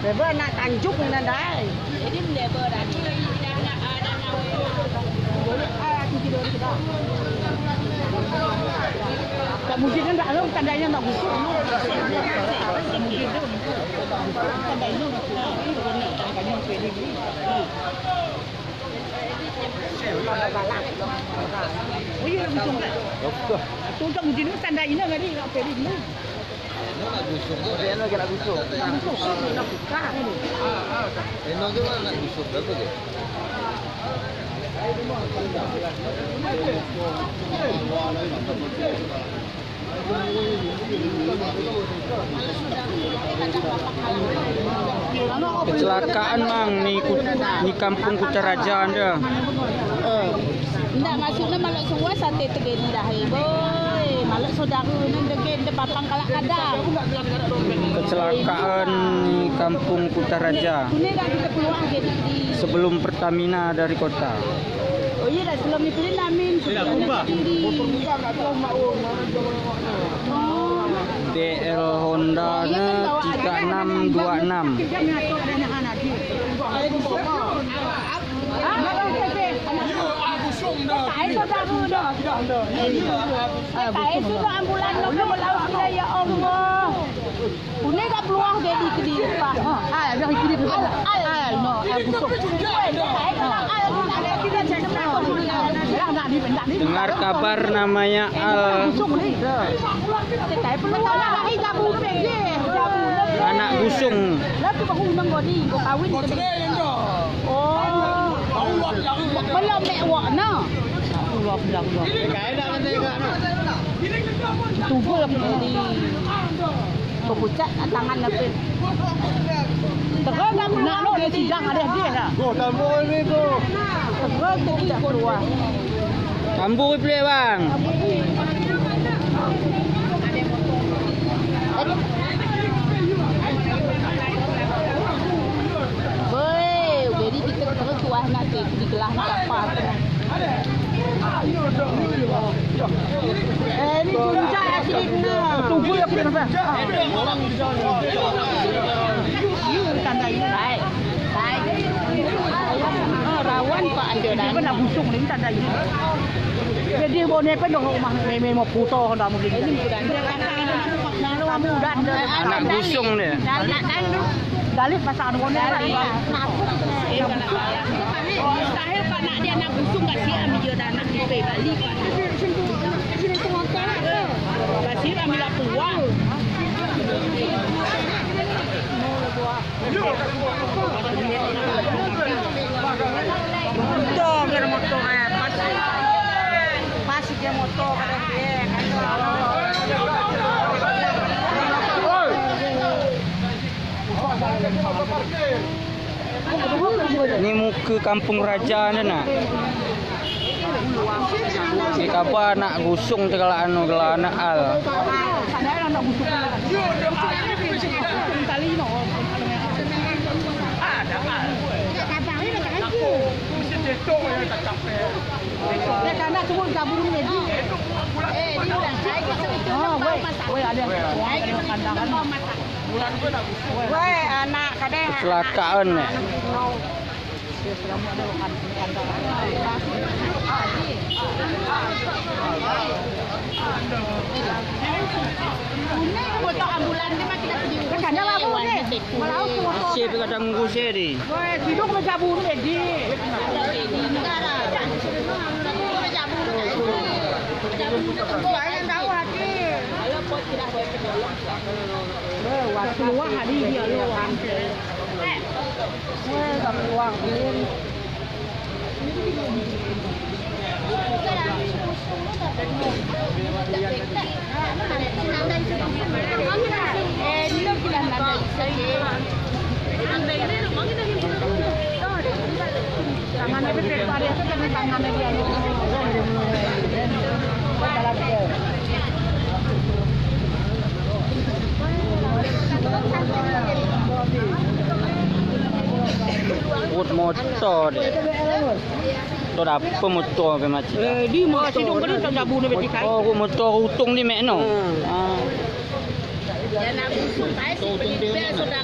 Beba nak tanjuk ni nandai. Jadi beba dah ni dah nak boleh aku tidur kita. Tak mungkin kan tak tahu tandanya nak busuk. Mungkin tu. Tandanya nak tandanya pilih ni. Oh iya busuk tak? Betul. Tu tak mungkin tanda ini ngari nak pilih ni. Nak busuk tu. Dia nak kena busuk. Nak busuk nak buka ni. Eno tu nak busuk berapa ke? Kecelakaan mang ni kampung Kutaraja anda. Ndak maksudnya malak semua sate terjadi dah boy. Malak saudara ni degen de papang kalak kadang. Kecelakaan ni kampung Kutaraja. Ini kan kita peluang jadi Sebelum Pertamina dari kota. oh iya dah sebelum itu dia namin sudah diri. DL Honda nya 3626. Itu ambulan lo laut kita ya Allah. Ini tak peluang jadi ke dia pak. Dah ikut dia. No, busuk. Dengar kabar namanya Al, anak busung. Oh, belum mewah nah. Tunggu lagi di kepucat tangan lebih. Terus nak lo dia sidang ada dia lah. Go tambah ni go. Terus tidak keluar. Tambur pilih bang. Boy, jadi kita terus tuah nak di gelah kapal. Ni puncak akhirnya. Tunggu ya punya. Tanda ini baik. Baik. Rawan pak ada dah. Kita nak busuk ni tanda ini. Jadi boneh pun dong rumah memang puto dah mungkin. Ini mudah. Nak mudah. Anak busung dia. Dalit pasang boneh lagi. Mustahil pak nak dia nak busung kat siam dia dah nak dipe balik pak. Sini tu motor ke? Pasir ambil peluang. Motor kena motor pasir dia motor kada dia. Ni muka kampung Raja ni nak. Si kabar nak busung tegala anu gela anak Al. Sadar nak busuk. Tali no. Ada Al. Kapang ni tak ada. Mesti cetok yang tak capek. Dia kana semua gabung ni di. Dia bilang saya itu weh ada. Kandangan masak. Bulan pun nak busuk. Weh anak kadang Kecelakaan ni. Motor ambulan ni makin nak pergi. Kan dah babu ni. Malau tu motor. Asyik kadang ngusir di. Weh, hidup macam jabu ni di. Jangan tahu hati. Kalau pot tidak boleh penolong. Waktu luar hari dia luar. Tak luar ni. Tangannya berdebar itu kan tangannya dia. Urut motor dia. Tu dah pemotor ke macam. Di motor. Sidung kau tak jabu ni beti kai. Oh, motor utung ni mek no. Tahu tu dia mana?